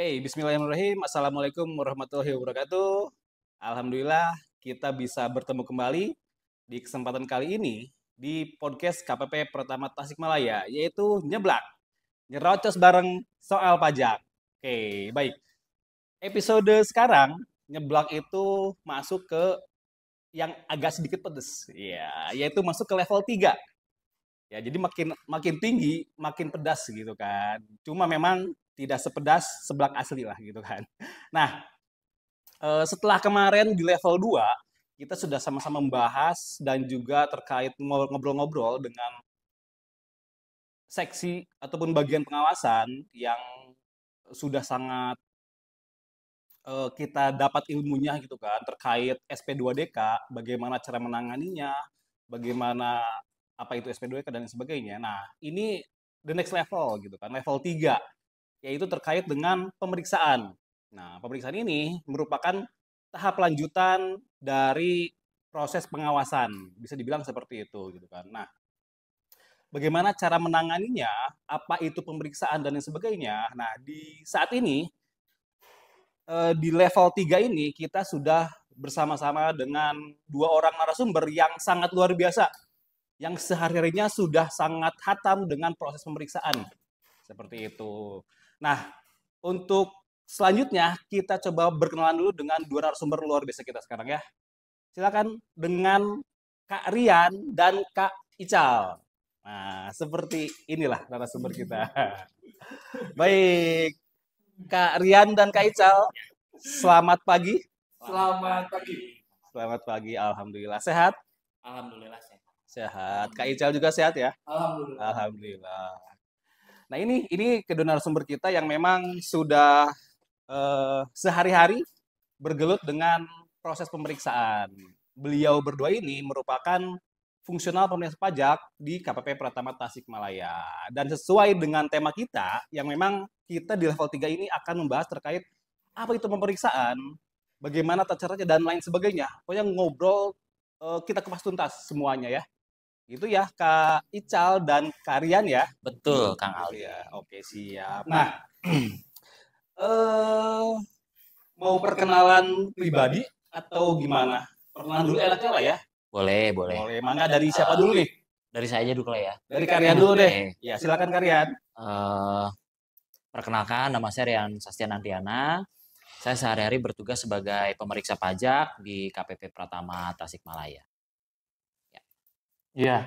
Oke, bismillahirrahmanirrahim. Assalamualaikum warahmatullahi wabarakatuh. Alhamdulillah kita bisa bertemu kembali di kesempatan kali ini di podcast KPP Pertama Tasikmalaya, yaitu Nyeblak, nyerocos bareng soal pajak. Oke, baik. Episode sekarang, Nyeblak itu masuk ke yang agak sedikit pedes. Ya, yaitu masuk ke level 3. Ya, jadi makin makin tinggi, makin pedas gitu kan. Cuma memang tidak sepedas seblak asli lah gitu kan. Nah, setelah kemarin di level 2 kita sudah sama-sama membahas dan juga terkait ngobrol-ngobrol dengan seksi ataupun bagian pengawasan yang sudah sangat kita dapat ilmunya gitu kan terkait SP2DK, bagaimana cara menanganinya, bagaimana apa itu SP2DK dan sebagainya. Nah, ini the next level gitu kan, level 3 yaitu terkait dengan pemeriksaan. Nah, pemeriksaan ini merupakan tahap lanjutan dari proses pengawasan, bisa dibilang seperti itu gitu kan. Nah, bagaimana cara menanganinya, apa itu pemeriksaan dan lain sebagainya. Nah, di saat ini di level 3 ini kita sudah bersama-sama dengan dua orang narasumber yang sangat luar biasa, yang sehari-harinya sudah sangat hatam dengan proses pemeriksaan. Seperti itu. Nah, untuk selanjutnya kita coba berkenalan dulu dengan dua narasumber luar biasa kita sekarang ya. Silakan dengan Kak Rian dan Kak Ical. Nah, seperti inilah narasumber kita. Baik, Kak Rian dan Kak Ical, selamat pagi. Selamat pagi. Selamat pagi, alhamdulillah. Sehat? Alhamdulillah sehat. Sehat. Kak Ical juga sehat ya? Alhamdulillah. Alhamdulillah. Nah, ini kedua narasumber kita yang memang sudah sehari-hari bergelut dengan proses pemeriksaan. Beliau berdua ini merupakan fungsional pemeriksa pajak di KPP Pratama Tasikmalaya. Dan sesuai dengan tema kita, yang memang kita di level 3 ini akan membahas terkait apa itu pemeriksaan, bagaimana tata caranya, dan lain sebagainya. Pokoknya ngobrol, kita kupas tuntas semuanya ya. Itu ya, Kak Ical dan Kak Rian ya. Betul, Kang Gitu Ali. ya. Oke, siap. Nah, eh mau perkenalan pribadi atau gimana? Perkenalan dulu enaknya lah ya. Boleh, boleh. Boleh. Mangga dari siapa dulu nih? Dari saya aja dulu lah ya. Dari Karian dulu deh. Oke. Ya, silakan Karian. Eh, perkenalkan, nama saya Rian Sastian Andiana. Saya sehari-hari bertugas sebagai pemeriksa pajak di KPP Pratama Tasikmalaya. Iya,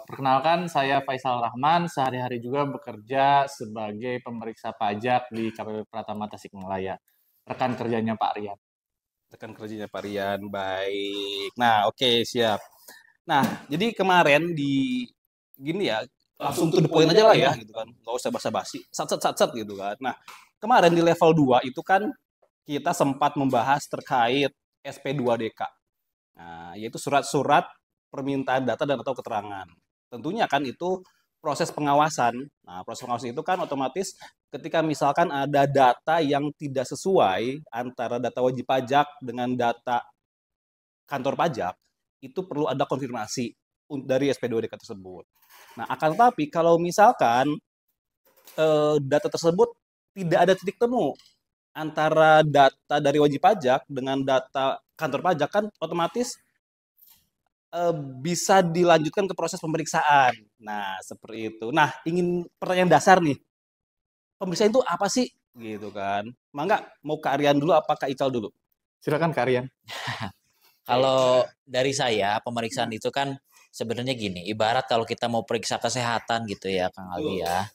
perkenalkan saya Faisal Rahman, sehari-hari juga bekerja sebagai pemeriksa pajak di KPP Pratama Tasikmalaya. Rekan kerjanya Pak Rian. Rekan kerjanya Pak Rian, baik. Nah, oke, siap. Nah, jadi kemarin di gini ya, langsung to the point aja lah ya, gitu kan. Nggak usah basa-basi, sat gitu kan. Nah, kemarin di level 2 itu kan kita sempat membahas terkait SP2DK. Nah, yaitu surat-surat permintaan data dan atau keterangan. Tentunya kan itu proses pengawasan. Nah, proses pengawasan itu kan otomatis ketika misalkan ada data yang tidak sesuai antara data wajib pajak dengan data kantor pajak, itu perlu ada konfirmasi dari SP2DK tersebut. Nah, akan tetapi kalau misalkan data tersebut tidak ada titik temu antara data dari wajib pajak dengan data kantor pajak, kan otomatis bisa dilanjutkan ke proses pemeriksaan. Nah, seperti itu. Nah, ingin pertanyaan dasar nih. Pemeriksaan itu apa sih? Gitu kan. Mangga, mau Kak Aryan dulu apa Kak Ical dulu? Silakan Kak Rian. Kalau dari saya, pemeriksaan itu kan sebenarnya gini, ibarat kalau kita mau periksa kesehatan gitu ya, Kang Ali ya.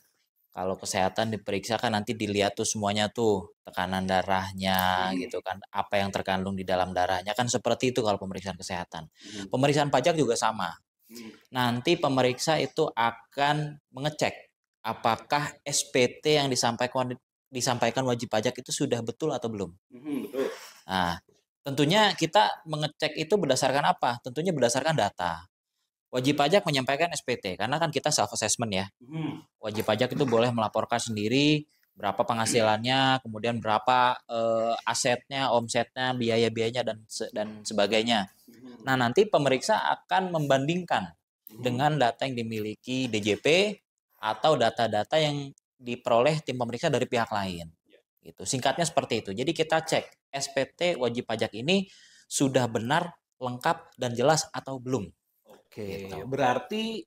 Kalau kesehatan diperiksa kan nanti dilihat tuh semuanya tuh, tekanan darahnya gitu kan, apa yang terkandung di dalam darahnya kan seperti itu kalau pemeriksaan kesehatan. Pemeriksaan pajak juga sama. Nanti pemeriksa itu akan mengecek apakah SPT yang disampaikan wajib pajak itu sudah betul atau belum. Betul. Nah, tentunya kita mengecek itu berdasarkan apa? Tentunya berdasarkan data. Wajib pajak menyampaikan SPT karena kan kita self assessment ya. Wajib pajak itu boleh melaporkan sendiri berapa penghasilannya, kemudian berapa asetnya, omsetnya, biaya-biayanya dan sebagainya. Nah, nanti pemeriksa akan membandingkan dengan data yang dimiliki DJP atau data-data yang diperoleh tim pemeriksa dari pihak lain. Gitu. Singkatnya seperti itu. Jadi kita cek SPT wajib pajak ini sudah benar, lengkap dan jelas atau belum. Oke, Gitu. berarti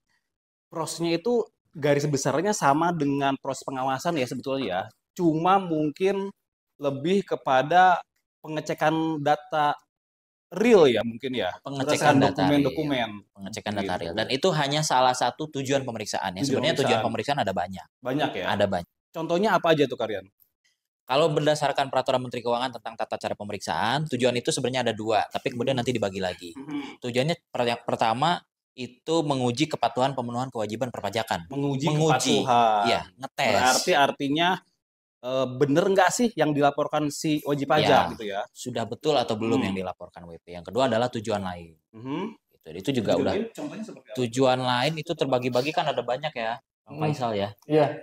prosesnya itu garis besarnya sama dengan proses pengawasan ya sebetulnya ya. Cuma mungkin lebih kepada pengecekan data real ya mungkin ya, Pengecekan berdasarkan data real. dokumen-dokumen Pengecekan data gitu. real. Dan itu hanya salah satu tujuan pemeriksaan. Tujuan Sebenarnya tujuan pemeriksaan pemeriksaan ada banyak. banyak ya. Ada banyak. Contohnya apa aja tuh Karyan? Kalau berdasarkan peraturan Menteri Keuangan tentang tata cara pemeriksaan, tujuan itu sebenarnya ada 2, tapi kemudian nanti dibagi lagi. Tujuannya yang pertama itu menguji kepatuhan pemenuhan kewajiban perpajakan. Menguji Menguji, kepatuhan. iya, ngetes. Berarti artinya bener nggak sih yang dilaporkan si wajib pajak Ya, gitu ya? sudah betul atau belum yang dilaporkan WP. Yang kedua adalah tujuan lain. Gitu. Itu juga Tujuan udah. lain contohnya seperti apa? Tujuan lain itu terbagi-bagi kan ada banyak ya, Bang Faisal ya. Iya.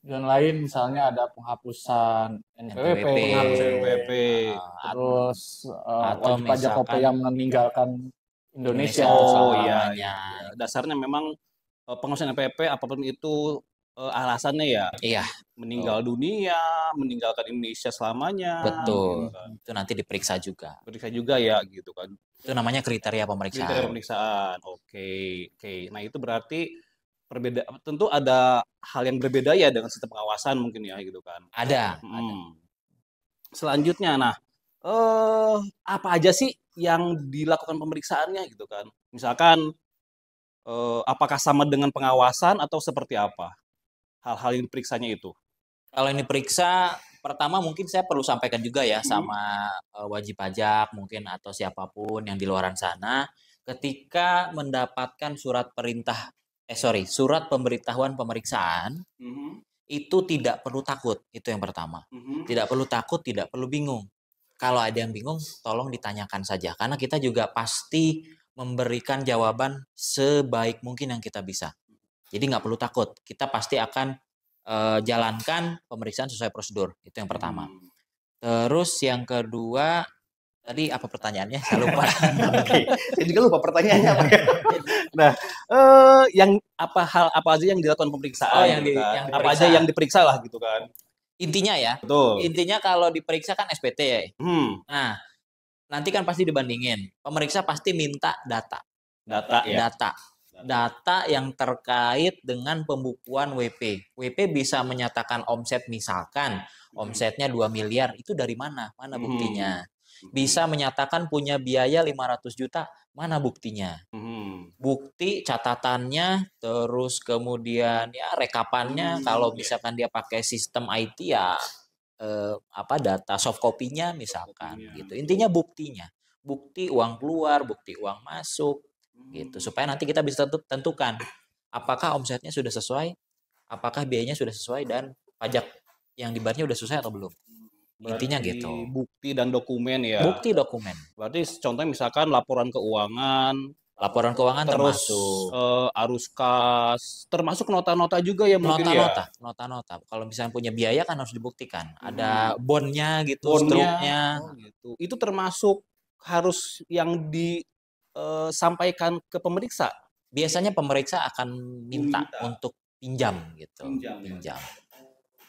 Dan lain misalnya ada penghapusan NPWP, NPWP, NPWP. terus atau wajib pajak OP misalkan yang meninggalkan Indonesia. untuk Oh iya, selama-lamanya. iya. Dasarnya memang pengurusan NPWP apapun itu alasannya ya Iya, meninggal dunia, meninggalkan Indonesia selamanya. betul. Gitu kan. Itu nanti diperiksa juga. Periksa juga ya gitu kan. Itu namanya kriteria Kriteria pemeriksaan. pemeriksaan. Oke, oke. Nah, itu berarti tentu ada hal yang berbeda ya dengan sistem pengawasan mungkin ya gitu kan. Ada. Selanjutnya, nah, apa aja sih yang dilakukan pemeriksaannya gitu kan? Misalkan, apakah sama dengan pengawasan atau seperti apa hal-hal yang diperiksanya itu? Kalau ini periksa, pertama mungkin saya perlu sampaikan juga ya sama wajib pajak mungkin atau siapapun yang di luaran sana, ketika mendapatkan surat pemberitahuan pemeriksaan, itu tidak perlu takut, itu yang pertama. Tidak perlu takut, tidak perlu bingung. Kalau ada yang bingung, tolong ditanyakan saja, karena kita juga pasti memberikan jawaban sebaik mungkin yang kita bisa. Jadi nggak perlu takut, kita pasti akan jalankan pemeriksaan sesuai prosedur, itu yang pertama. Terus yang kedua, tadi apa pertanyaannya? Saya lupa. Oke, saya juga lupa pertanyaannya apa ya. Nah, yang hal apa aja yang dilakukan pemeriksaan yang gitu kan? yang Apa diperiksa. aja yang diperiksa lah gitu kan? Intinya ya, Betul. intinya kalau diperiksa kan SPT ya. Hmm, Nah, nanti kan pasti dibandingin. Pemeriksa pasti minta data. data ya. Data yang terkait dengan pembukuan WP. WP bisa menyatakan omset misalkan, omsetnya 2 miliar, itu dari mana? Mana buktinya? Bisa menyatakan punya biaya 500 juta, mana buktinya? Bukti catatannya, terus kemudian ya rekapannya, kalau misalkan dia pakai sistem IT ya data soft copy-nya misalkan gitu. Intinya buktinya. Bukti uang keluar, bukti uang masuk gitu. Supaya nanti kita bisa tentukan apakah omsetnya sudah sesuai, apakah biayanya sudah sesuai dan pajak yang dibayarnya sudah sesuai atau belum. Intinya Berarti gitu. bukti dan dokumen ya. Bukti dokumen. Berarti contohnya misalkan laporan keuangan, Laporan keuangan terus termasuk arus kas, termasuk nota-nota juga ya mungkin ya. nota-nota. Kalau misalnya punya biaya kan harus dibuktikan. Ada bondnya gitu, Bondnya, struknya. gitu. Itu termasuk harus yang disampaikan ke pemeriksa. Biasanya pemeriksa akan minta untuk pinjam gitu. Pinjam.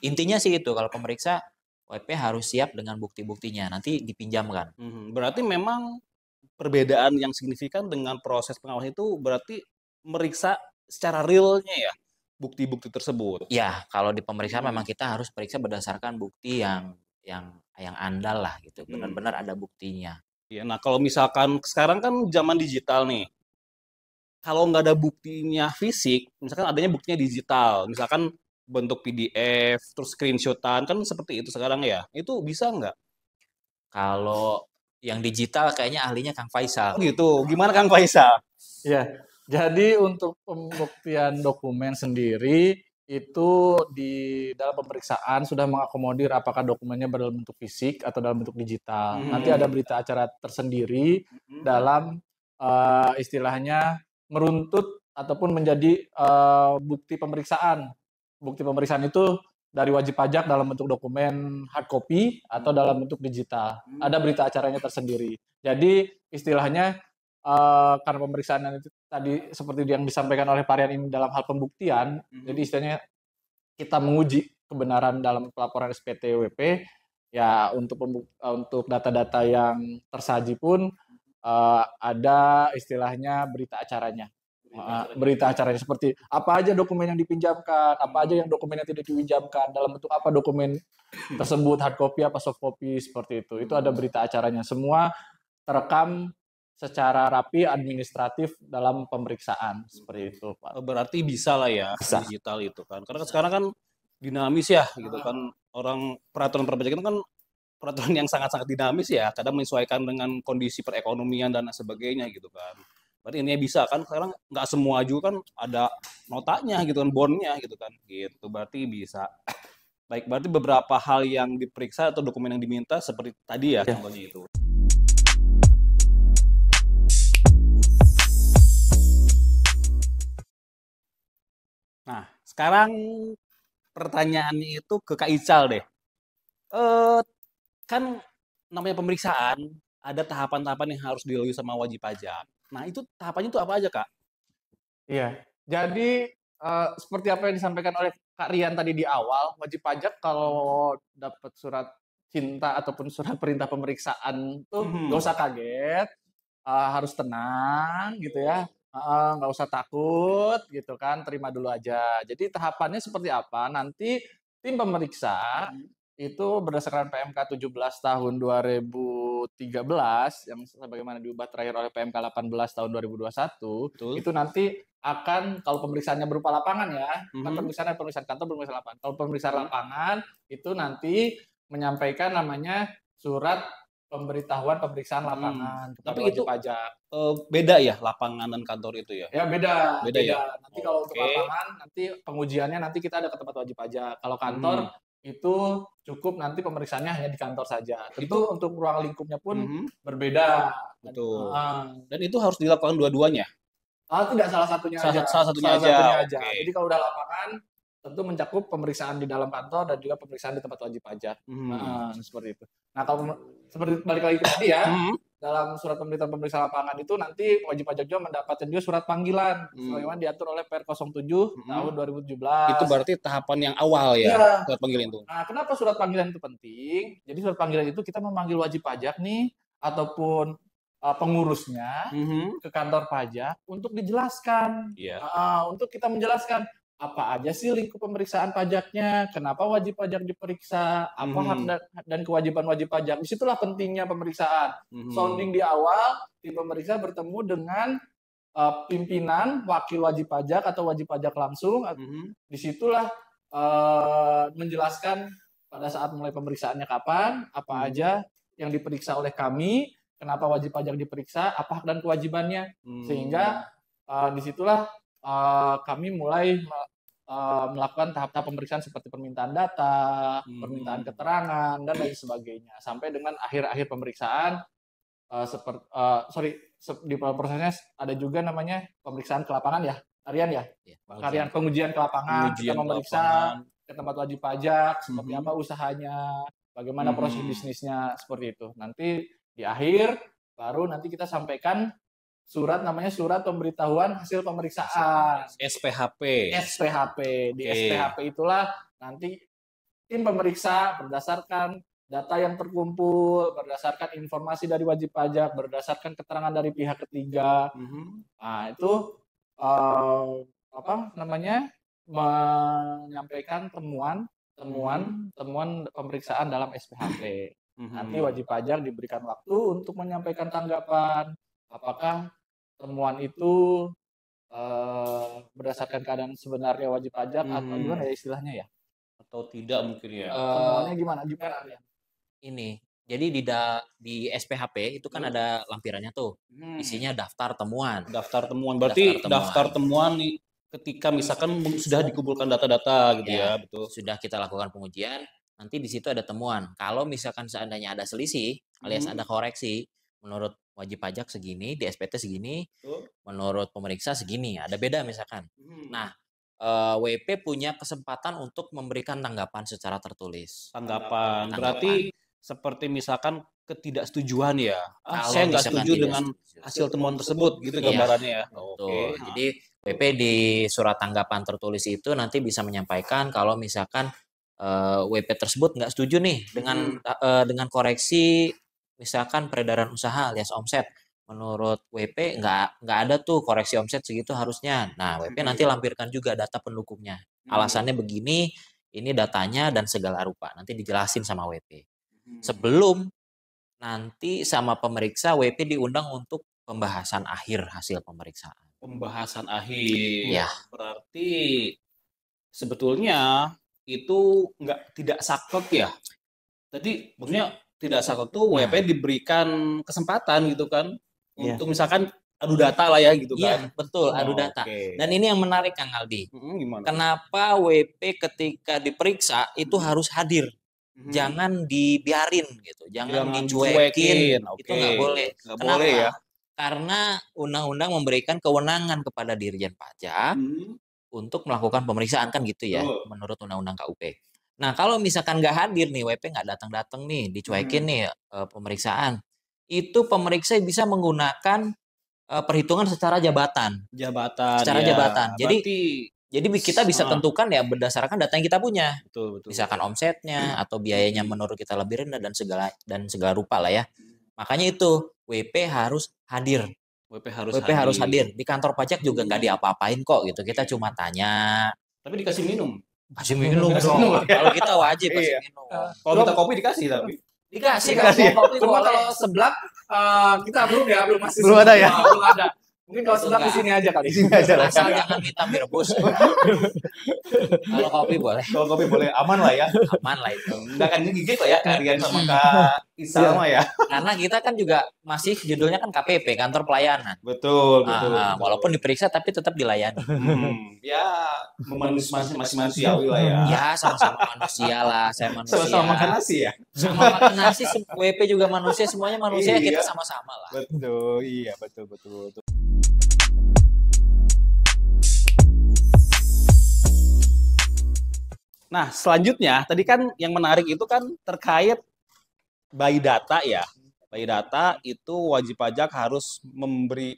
Intinya sih itu, kalau pemeriksa WP harus siap dengan bukti-buktinya, nanti dipinjamkan. Berarti memang perbedaan yang signifikan dengan proses pengawasan itu berarti meriksa secara realnya ya bukti-bukti tersebut. Ya, kalau di pemeriksaan memang kita harus periksa berdasarkan bukti yang andal lah gitu. Benar-benar ada buktinya. Ya, nah kalau misalkan sekarang kan zaman digital nih. Kalau nggak ada buktinya fisik, misalkan adanya buktinya digital, misalkan bentuk PDF, terus screenshotan, kan seperti itu sekarang ya. Itu bisa nggak? Kalau yang digital kayaknya ahlinya Kang Faisal. Oh gitu. Gimana Kang Faisal? Ya, jadi untuk pembuktian dokumen sendiri itu di dalam pemeriksaan sudah mengakomodir apakah dokumennya dalam bentuk fisik atau dalam bentuk digital. Nanti ada berita acara tersendiri dalam istilahnya meruntut ataupun menjadi bukti pemeriksaan. Bukti pemeriksaan itu dari wajib pajak dalam bentuk dokumen hard copy atau dalam bentuk digital. Ada berita acaranya tersendiri. Jadi istilahnya karena pemeriksaan itu tadi seperti yang disampaikan oleh Parian ini dalam hal pembuktian, jadi istilahnya kita menguji kebenaran dalam pelaporan SPT WP, Ya untuk data-data yang tersaji pun ada istilahnya berita acaranya. Berita acaranya seperti apa aja dokumen yang dipinjamkan, apa aja yang dokumen yang tidak dipinjamkan, dalam bentuk apa dokumen tersebut, hard copy apa soft copy, seperti itu. Itu ada berita acaranya. Semua terekam secara rapi administratif dalam pemeriksaan, seperti itu, Pak. Berarti bisa lah ya Bisa. digital itu kan. Karena kan sekarang kan dinamis ya gitu kan. Orang peraturan perpajakan kan peraturan yang sangat-sangat dinamis ya, kadang menyesuaikan dengan kondisi perekonomian dan sebagainya gitu kan. Berarti ini bisa kan, sekarang nggak semua juga kan ada notanya gitu kan, bondnya gitu kan, gitu. Berarti bisa. Baik, berarti beberapa hal yang diperiksa atau dokumen yang diminta seperti tadi ya, contohnya itu. Nah, sekarang pertanyaannya itu ke Kak Ical deh. Eh, kan namanya pemeriksaan, ada tahapan-tahapan yang harus dilalui sama wajib pajak. Nah, itu tahapannya itu apa aja, Kak? Iya. Jadi seperti apa yang disampaikan oleh Kak Rian tadi di awal, wajib pajak kalau dapat surat cinta ataupun surat perintah pemeriksaan tuh nggak usah kaget, harus tenang gitu ya, nggak usah takut gitu kan, terima dulu aja. Jadi tahapannya seperti apa, nanti tim pemeriksa itu berdasarkan PMK 17 tahun 2013 yang sebagaimana diubah terakhir oleh PMK 18 tahun 2021, Betul. itu nanti akan, kalau pemeriksaannya berupa lapangan ya, kan Mhm. pemeriksaan kantor, pemeriksaan lapangan. Kalau pemeriksaan lapangan itu nanti menyampaikan namanya surat pemberitahuan pemeriksaan lapangan kepada Tapi wajib itu pajak. beda ya lapangan dan kantor itu ya? Ya beda, Beda ya? Nanti kalau untuk Oke. lapangan, nanti pengujiannya nanti kita ada ke tempat wajib pajak. Kalau kantor itu cukup nanti pemeriksaannya hanya di kantor saja. Tentu untuk ruang lingkupnya pun berbeda. Betul. Dan itu harus dilakukan dua-duanya? Tidak, salah satunya aja. Salah satunya aja. Oke. Jadi kalau udah lapangan, tentu mencakup pemeriksaan di dalam kantor dan juga pemeriksaan di tempat wajib pajak. Seperti itu. Nah, kalau seperti balik lagi ke tadi ya, dalam surat pemeriksaan lapangan itu nanti wajib pajak juga mendapatkan juga surat panggilan sebagaimana diatur oleh Per 07 tahun 2017. Itu berarti tahapan yang awal ya, Iya. surat panggilan itu. Nah, kenapa surat panggilan itu penting? Jadi surat panggilan itu kita memanggil wajib pajak nih ataupun pengurusnya ke kantor pajak untuk dijelaskan, Iya. untuk kita menjelaskan apa aja sih lingkup pemeriksaan pajaknya, kenapa wajib pajak diperiksa, apa hak dan kewajiban wajib pajak. Disitulah pentingnya pemeriksaan. Sounding di awal, tim pemeriksa bertemu dengan pimpinan, wakil wajib pajak atau wajib pajak langsung. Disitulah menjelaskan pada saat mulai pemeriksaannya kapan, apa aja yang diperiksa oleh kami, kenapa wajib pajak diperiksa, apa hak dan kewajibannya, sehingga disitulah kami mulai melakukan tahap-tahap pemeriksaan seperti permintaan data, permintaan keterangan, dan lain sebagainya, sampai dengan akhir-akhir pemeriksaan. Di prosesnya ada juga namanya pemeriksaan ke lapangan ya, Aryan ya? Pengujian ke lapangan, kita memeriksa ke tempat wajib pajak, seperti apa usahanya, bagaimana proses bisnisnya, seperti itu. Nanti di akhir, baru nanti kita sampaikan namanya surat pemberitahuan hasil pemeriksaan. SPHP. Di SPHP itulah nanti tim pemeriksa berdasarkan data yang terkumpul, berdasarkan informasi dari wajib pajak, berdasarkan keterangan dari pihak ketiga. Nah, itu menyampaikan temuan pemeriksaan dalam SPHP. Nanti wajib pajak diberikan waktu untuk menyampaikan tanggapan, apakah temuan itu berdasarkan keadaan sebenarnya wajib pajak atau gimana ya istilahnya ya? Atau tidak mungkin ya? Temuannya gimana ya? Ini, jadi di SPHP itu kan ada lampirannya tuh, isinya daftar temuan. Daftar temuan, berarti daftar temuan nih ketika misalkan sudah dikumpulkan data-data gitu ya, betul. Sudah kita lakukan pengujian, nanti di situ ada temuan. Kalau misalkan seandainya ada selisih, alias ada koreksi, menurut wajib pajak segini, di SPT segini, menurut pemeriksa segini, ada beda misalkan. Nah, WP punya kesempatan untuk memberikan tanggapan secara tertulis. Tanggapan. Berarti seperti misalkan ketidaksetujuan ya. Saya nggak setuju dengan hasil temuan tersebut gitu gambarannya ya. Oke. Jadi WP di surat tanggapan tertulis itu nanti bisa menyampaikan kalau misalkan WP tersebut nggak setuju nih dengan koreksi misalkan peredaran usaha alias omset. Menurut WP nggak ada tuh koreksi omset segitu harusnya. Nah, WP nanti lampirkan juga data pendukungnya. Alasannya begini, ini datanya dan segala rupa. Nanti dijelasin sama WP. Sebelum nanti sama pemeriksa, WP diundang untuk pembahasan akhir hasil pemeriksaan. Pembahasan akhir. Ya. Berarti sebetulnya itu tidak saklek ya. Jadi maksudnya tidak saklek tuh WP diberikan kesempatan gitu kan untuk misalkan adu data lah ya gitu kan. Iya, betul, adu data. Oke. Dan ini yang menarik Kang Aldi. Gimana? Kenapa WP ketika diperiksa itu harus hadir? Jangan dibiarin gitu, jangan dicuekin. Oke. Itu nggak boleh. Nggak Kenapa? boleh ya. Karena undang-undang memberikan kewenangan kepada Dirjen Pajak untuk melakukan pemeriksaan kan gitu ya, menurut undang-undang KUP. Nah, kalau misalkan nggak hadir nih, WP nggak datang-datang nih, dicuekin nih pemeriksaan, itu pemeriksa bisa menggunakan perhitungan secara jabatan. Secara jabatan. Jadi kita bisa tentukan ya berdasarkan data yang kita punya. Betul. Misalkan omsetnya atau biayanya menurut kita lebih rendah dan segala rupa lah ya. Makanya itu WP harus hadir. WP harus hadir. Di kantor pajak juga nggak diapa-apain kok gitu. Kita cuma tanya. Tapi dikasih minum. Kasih minum dong. Kalau kita wajib kasih minum. Kalau kita kopi dikasih tapi. Dikasih. Cuma kalau seblak kita belum masih belum ada ya. Belum ada. Mungkin kalau seblak di sini aja kali. Asal jangan hitam direbus. Kalau kopi boleh. Kalau kopi boleh, aman lah ya. Aman lah itu. Nggak akan gigit lah ya Karian sama Kak Isal ya. Karena kita kan juga masih judulnya kan KPP, kantor pelayanan. Betul. Walaupun diperiksa tapi tetap dilayani. Ya, masih manusiawi lah ya. Ya, sama-sama manusia lah. Saya manusia. Sama-sama makan nasi ya. Sama makan nasi, WP juga manusia, semuanya manusia, kita sama-sama lah. Betul, iya betul. Nah, selanjutnya tadi kan yang menarik itu kan terkait by data ya. By data itu wajib pajak harus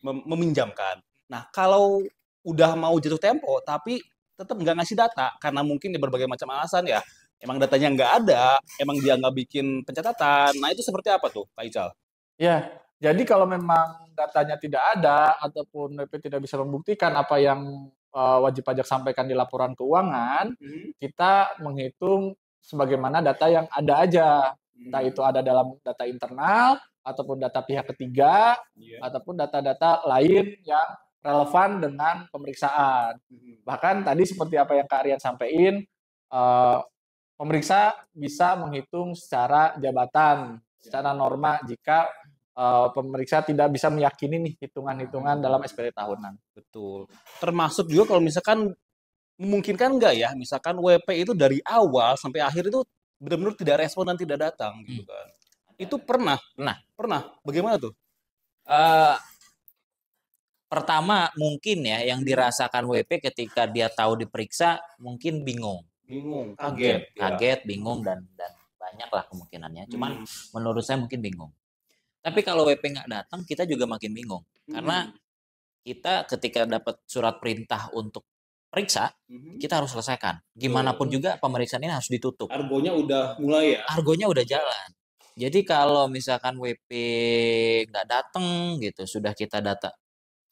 meminjamkan. Nah, kalau udah mau jatuh tempo tapi tetap nggak ngasih data karena mungkin berbagai macam alasan ya. Emang datanya nggak ada, emang dia nggak bikin pencatatan. Nah, itu seperti apa tuh, Pak Ical? Ya, jadi kalau memang datanya tidak ada ataupun WP tidak bisa membuktikan apa yang wajib pajak sampaikan di laporan keuangan, kita menghitung sebagaimana data yang ada aja. Entah itu ada dalam data internal, ataupun data pihak ketiga, ataupun data-data lain yang relevan dengan pemeriksaan. Bahkan tadi seperti apa yang Kak Rian sampaikan, pemeriksa bisa menghitung secara jabatan, secara norma jika pemeriksa tidak bisa meyakini nih hitungan-hitungan dalam SPT tahunan. Betul. Termasuk juga kalau misalkan memungkinkan nggak ya, misalkan WP itu dari awal sampai akhir itu benar-benar tidak respon dan tidak datang gitu kan. Itu pernah. Bagaimana tuh? Pertama mungkin ya yang dirasakan WP ketika dia tahu diperiksa mungkin bingung, kaget, bingung dan banyak lah kemungkinannya. Cuman menurut saya mungkin bingung. Tapi kalau WP nggak datang, kita juga makin bingung. Karena kita ketika dapat surat perintah untuk periksa, kita harus selesaikan. Gimana pun juga pemeriksaan ini harus ditutup. Argonya udah mulai ya? Argonya udah jalan. Jadi kalau misalkan WP nggak datang gitu, sudah kita data.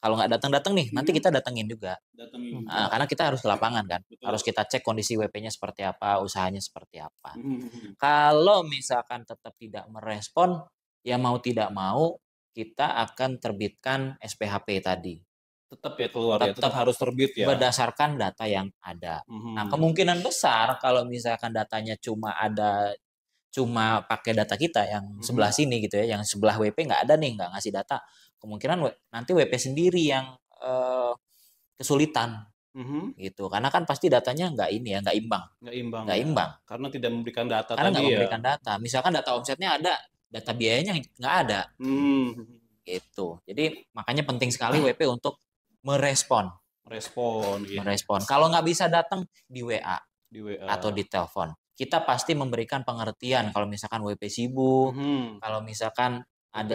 Kalau nggak datang nih, nanti kita datengin juga. Karena kita harus ke lapangan kan. Betul. Harus kita cek kondisi WP-nya seperti apa, usahanya seperti apa. Kalau misalkan tetap tidak merespon, ya mau tidak mau kita akan terbitkan SPHP tadi. Tetap ya keluar ya, tetap harus terbit ya. Berdasarkan data yang ada. Nah, kemungkinan besar kalau misalkan datanya cuma pakai data kita yang sebelah sini gitu ya, yang sebelah WP nggak ada nih, nggak ngasih data, kemungkinan nanti WP sendiri yang kesulitan. Gitu. Karena kan pasti datanya nggak imbang. Karena tidak memberikan data Karena nggak memberikan data. Misalkan data omsetnya ada, data biayanya nggak ada. Gitu. Jadi makanya penting sekali WP untuk merespon. Kalau nggak bisa datang di WA atau di telepon, kita pasti memberikan pengertian kalau misalkan WP sibuk, kalau misalkan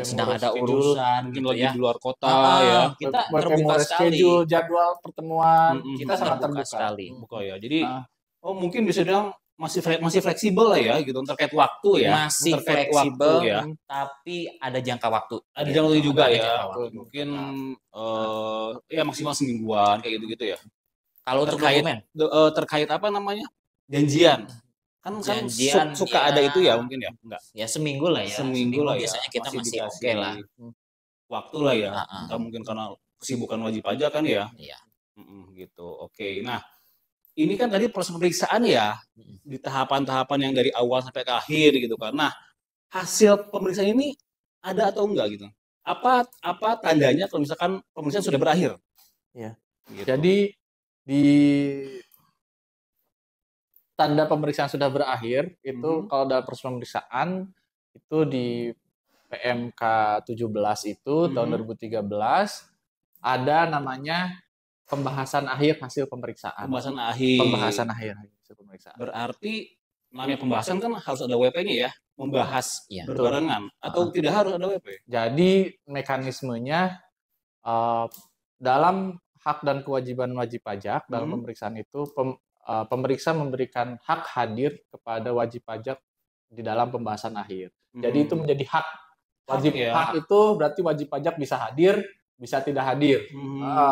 sedang ada urusan gitu lagi ya, di luar kota ya. Kita terbuka sekali. Jadwal pertemuan, Kita sangat terbuka sekali. Buka ya. Jadi mungkin bisa bilang masih fleksibel lah ya gitu terkait waktu ya. Masih Terkait fleksibel, waktu ya. tapi ada jangka waktu. Ada jangka waktu juga Ada ya. jangka waktu. Mungkin ya maksimal semingguan kayak gitu-gitu ya. Kalau untuk Terkait dokumen, terkait apa namanya? Janjian. Kan Janjian, suka ya. ada itu ya mungkin ya? Enggak. ya seminggu lah ya. Seminggu lah ya. Biasanya kita masih oke dikasih lah. waktu lah ya. Heeh. Entah mungkin karena kesibukan wajib pajak kan ya. Iya. Gitu. Oke. Nah, ini kan tadi proses pemeriksaan ya di tahapan-tahapan yang dari awal sampai ke akhir gitu kan. Nah, hasil pemeriksaan ini ada atau enggak gitu? Apa tandanya kalau misalkan pemeriksaan sudah berakhir? Ya. Gitu. Jadi di tanda pemeriksaan sudah berakhir itu kalau dalam proses pemeriksaan itu di PMK 17 itu tahun 2013 ada namanya pembahasan akhir hasil pemeriksaan. Pembahasan akhir hasil pemeriksaan. Berarti namanya pembahasan kan harus ada WP-nya ya, membahas Iya. berbarengan atau tidak harus ada WP? Jadi mekanismenya dalam hak dan kewajiban wajib pajak dalam pemeriksaan itu pemeriksa memberikan hak hadir kepada wajib pajak di dalam pembahasan akhir. Jadi itu menjadi hak wajib hak itu berarti wajib pajak bisa hadir, bisa tidak hadir.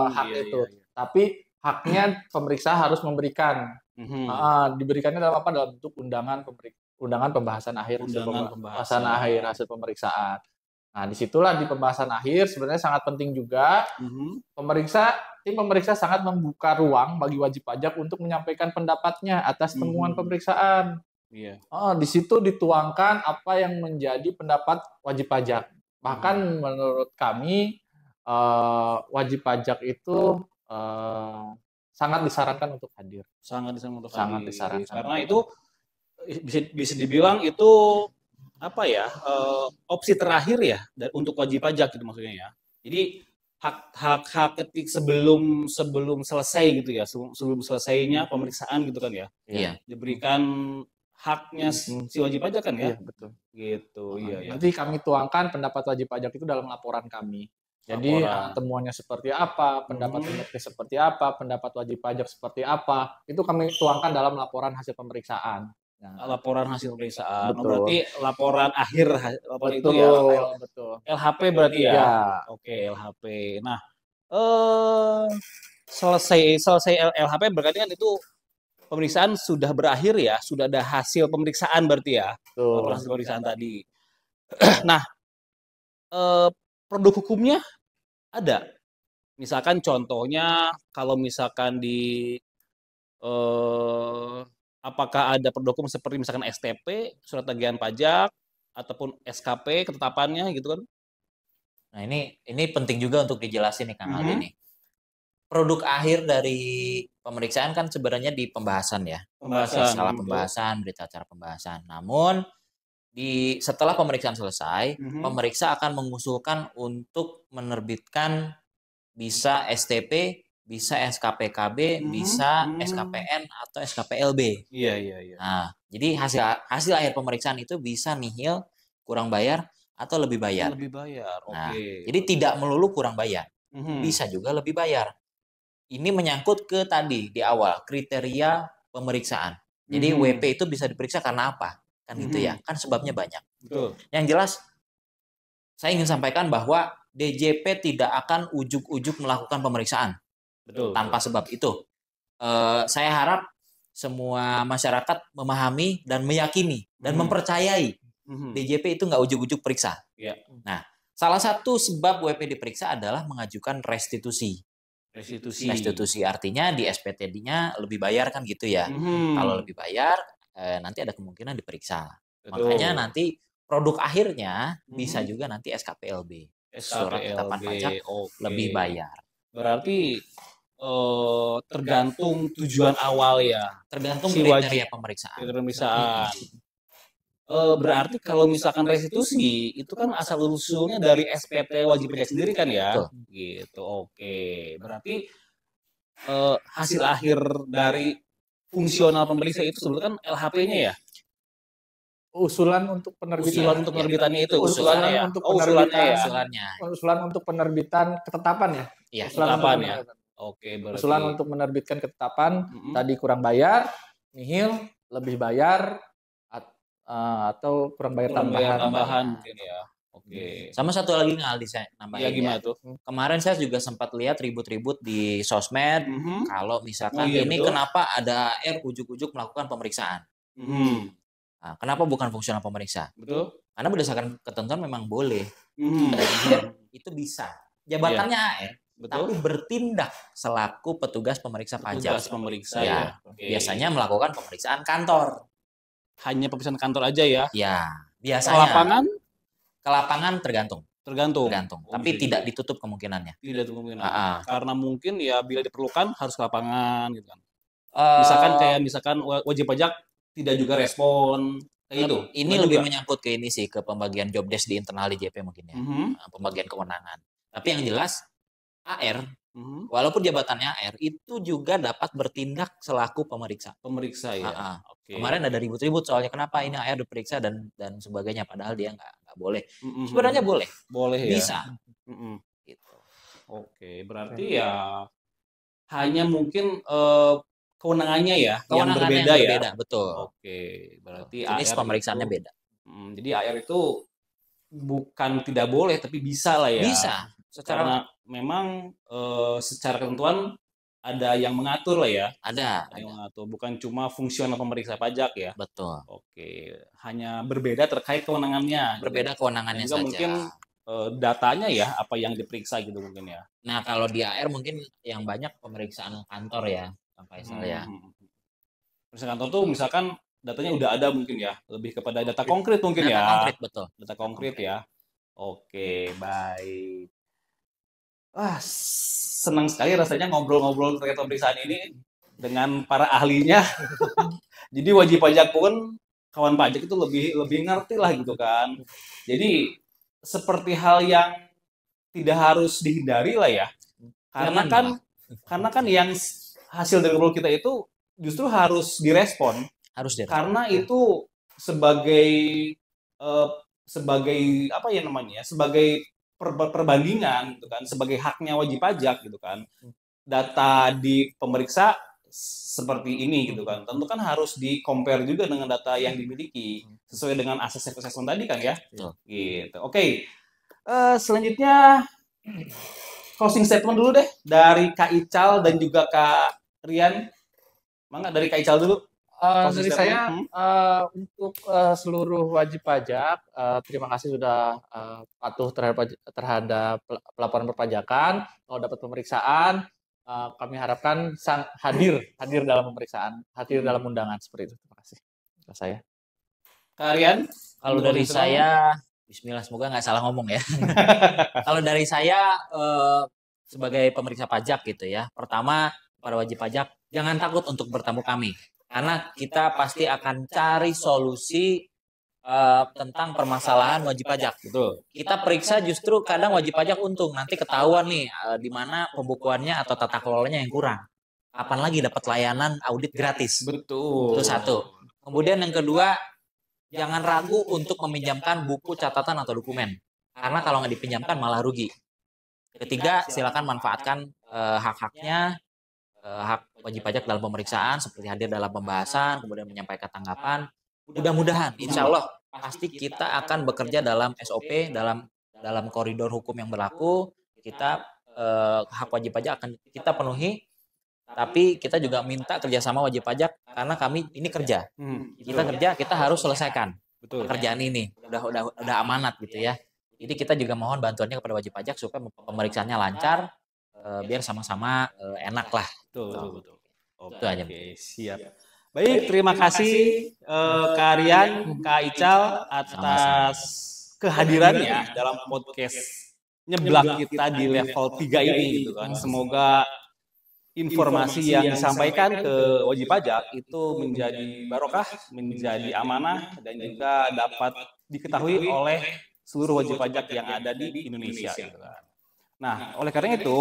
Hak itu. Iya. Tapi haknya pemeriksa harus memberikan. Diberikannya dalam apa? Dalam bentuk undangan pembahasan akhir pembahasan akhir hasil pemeriksaan. Nah, disitulah di pembahasan akhir sebenarnya sangat penting juga tim pemeriksa sangat membuka ruang bagi wajib pajak untuk menyampaikan pendapatnya atas temuan pemeriksaan. Iya. Di situ dituangkan apa yang menjadi pendapat wajib pajak. Bahkan menurut kami wajib pajak itu sangat disarankan untuk hadir. Sangat disarankan untuk Sangat hadir. disarankan. Karena itu bisa dibilang itu apa ya opsi terakhir ya untuk wajib pajak gitu maksudnya ya. Jadi hak ketik sebelum selesai gitu ya, sebelum selesainya pemeriksaan gitu kan ya. Iya. Diberikan haknya si wajib pajak kan ya. Iya, betul. Gitu, iya. Nanti kami tuangkan pendapat wajib pajak itu dalam laporan kami. Jadi temuannya seperti apa, pendapat peneliti seperti apa, pendapat wajib pajak seperti apa, itu kami tuangkan dalam laporan hasil pemeriksaan. Nah, laporan hasil pemeriksaan. Betul. Berarti laporan akhir laporan betul, itu ya. Betul. LHP berarti ya. Ya. Oke, LHP. Nah, selesai LHP berarti kan itu pemeriksaan sudah berakhir ya, sudah ada hasil pemeriksaan berarti ya. Laporan hasil pemeriksaan tadi. Nah, produk hukumnya ada. Misalkan contohnya kalau misalkan di apakah ada produk hukum seperti misalkan STP, surat tagihan pajak ataupun SKP ketetapannya gitu kan? Nah, ini penting juga untuk dijelasin nih Kang Aldi nih. Produk akhir dari pemeriksaan kan sebenarnya di pembahasan ya. Skala pembahasan, berita acara pembahasan. Namun setelah pemeriksaan selesai, pemeriksa akan mengusulkan untuk menerbitkan bisa STP, bisa SKPKB, bisa SKPN atau SKPLB. Iya. Nah, jadi hasil akhir pemeriksaan itu bisa nihil, kurang bayar atau lebih bayar. Lebih bayar. Nah, jadi tidak melulu kurang bayar. Bisa juga lebih bayar. Ini menyangkut ke tadi di awal kriteria pemeriksaan. Jadi WP itu bisa diperiksa karena apa? Kan gitu ya. Kan sebabnya banyak. Betul. Yang jelas saya ingin sampaikan bahwa DJP tidak akan ujuk-ujuk melakukan pemeriksaan. Betul. Tanpa sebab itu. Saya harap semua masyarakat memahami dan meyakini dan mempercayai DJP itu nggak ujuk-ujuk periksa. Yeah. Nah, salah satu sebab WP diperiksa adalah mengajukan restitusi. Restitusi artinya di SPTD-nya lebih bayar kan gitu ya. Kalau lebih bayar, nanti ada kemungkinan diperiksa. Betul. Makanya nanti produk akhirnya bisa juga nanti SKPLB. Surat ketetapan pajak lebih bayar. Berarti tergantung tujuan awal ya. Tergantung kriteria pemeriksaan. Berarti kalau misalkan restitusi itu kan asal usulnya dari SPT wajib pajak sendiri kan ya. Betul. Gitu. Oke. Berarti hasil akhir dari fungsional pemeriksa itu sebetulnya kan LHP-nya ya. Usulan untuk penerbitan. Usulan untuk penerbitannya itu. Usulan ya. untuk Usulannya. Usulan untuk penerbitan ketetapan ya. Iya. Ketetapan ya. Oke. Berarti usulan untuk menerbitkan ketetapan tadi kurang bayar, nihil, lebih bayar atau kurang bayar tambahan. mungkin ya. Oke. Sama satu lagi nggak Aldi saya nambahin Ya gimana tuh? Kemarin saya juga sempat lihat ribut-ribut di sosmed kalau misalkan ini betul. kenapa ada AR ujuk-ujuk melakukan pemeriksaan. Nah, kenapa bukan fungsional pemeriksa? Betul. Karena berdasarkan ketentuan memang boleh. Itu bisa. Jabatannya AR, tapi bertindak selaku petugas pemeriksa pajak. Petugas pemeriksa Ya, Oke. biasanya melakukan pemeriksaan kantor. Hanya pemeriksaan kantor aja ya. Ya, Ke biasanya. lapangan Ke lapangan tergantung. tergantung. Tapi tidak ditutup kemungkinannya. Tidak kemungkinan. Ah. Karena mungkin ya bila diperlukan harus ke lapangan gitu kan. Eh, Misalkan wajib pajak tidak juga respon kayak itu. Ini lebih menyangkut ke ini sih, ke pembagian job desk di internal DJP mungkin ya. Pembagian kewenangan. Tapi yang jelas AR, walaupun jabatannya AR, itu juga dapat bertindak selaku pemeriksa. Pemeriksa ya. Oke. Kemarin ada ribut-ribut soalnya kenapa ini AR diperiksa dan sebagainya, padahal dia nggak boleh. Sebenarnya boleh. Boleh ya. Bisa. Gitu. Oke, berarti ya hanya mungkin kewenangannya ya yang berbeda ya. Betul. Oke, berarti jenis AR pemeriksaannya itu, beda. Jadi AR itu bukan tidak boleh tapi bisa lah ya. Bisa. Karena memang secara ketentuan ada yang mengatur lah ya. Ada. Yang mengatur, bukan cuma fungsional pemeriksa pajak ya. Betul. Oke, hanya berbeda terkait kewenangannya. Berbeda kewenangannya juga saja. Mungkin datanya ya apa yang diperiksa gitu mungkin ya. Nah kalau di AR mungkin yang banyak pemeriksaan kantor ya, Kang Faisal ya. Pemeriksaan kantor tuh misalkan datanya udah ada mungkin ya, lebih kepada data konkret mungkin Data ya. konkret, betul. Data konkret ya. Oke, baik. Wah, senang sekali rasanya ngobrol-ngobrol terkait pemeriksaan ini dengan para ahlinya. Jadi wajib pajak pun kawan pajak itu lebih ngerti lah gitu kan. Jadi seperti hal yang tidak harus dihindari lah ya. Karena kan yang hasil dari ngobrol kita itu justru harus direspon. Karena itu sebagai apa ya namanya? Sebagai perbandingan gitu kan, sebagai haknya wajib pajak gitu kan. Data di pemeriksa seperti ini gitu kan. Tentu kan harus di-compare juga dengan data yang dimiliki sesuai dengan assessment tadi kan ya. Gitu. Oke. Selanjutnya closing statement dulu deh dari Kak Ical dan juga Kak Rian. Mangga dari Kak Ical dulu. Dari saya untuk seluruh wajib pajak, terima kasih sudah patuh terhadap pelaporan perpajakan. Kalau dapat pemeriksaan, kami harapkan hadir dalam pemeriksaan, hadir dalam undangan seperti itu. Terima kasih. Saya. Kak Rian, kalau dari saya, Bismillah semoga nggak salah ngomong ya. Kalau dari saya sebagai pemeriksa pajak gitu ya, pertama para wajib pajak jangan takut untuk bertamu kami. Karena kita pasti akan cari solusi tentang permasalahan wajib pajak. Betul. Kita periksa justru kadang wajib pajak untung. Nanti ketahuan nih di mana pembukuannya atau tata kelolanya yang kurang. Kapan lagi dapat layanan audit gratis. Betul. Itu satu. Kemudian yang kedua, jangan ragu untuk meminjamkan buku catatan atau dokumen. Karena kalau nggak dipinjamkan malah rugi. Ketiga, silakan manfaatkan hak-haknya. Hak wajib pajak dalam pemeriksaan seperti hadir dalam pembahasan, kemudian menyampaikan tanggapan. Mudah-mudahan, insya Allah pasti kita akan bekerja dalam SOP, dalam koridor hukum yang berlaku. Kita hak wajib pajak akan kita penuhi, tapi kita juga minta kerjasama wajib pajak karena kami ini kerja. Kita harus selesaikan pekerjaan ini. Udah amanat gitu ya. Jadi kita juga mohon bantuannya kepada wajib pajak supaya pemeriksaannya lancar. Biar sama-sama enak lah. Betul. Itu aja. Oke, siap. Baik, terima kasih Kak Rian, Kak Ical atas kehadirannya dalam podcast nyeblak kita di level 3 ini gitu kan. Semoga informasi yang disampaikan ke wajib pajak itu menjadi barokah, menjadi amanah dan juga dapat diketahui oleh seluruh wajib pajak yang ada di Indonesia gitu kan. Nah, oleh karena itu,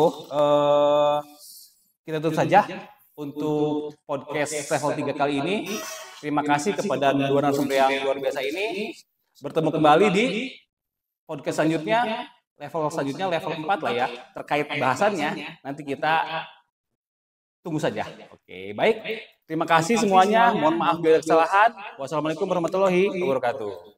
kita tutup saja untuk podcast level 3 kali ini. Terima kasih kepada dua narasumber yang luar biasa ini. Bertemu kembali di podcast selanjutnya, level 4 lah ya, terkait bahasannya. Nanti kita tunggu saja. Oke, baik. Terima kasih semuanya. Mohon maaf bila kesalahan. Wassalamualaikum warahmatullahi wabarakatuh.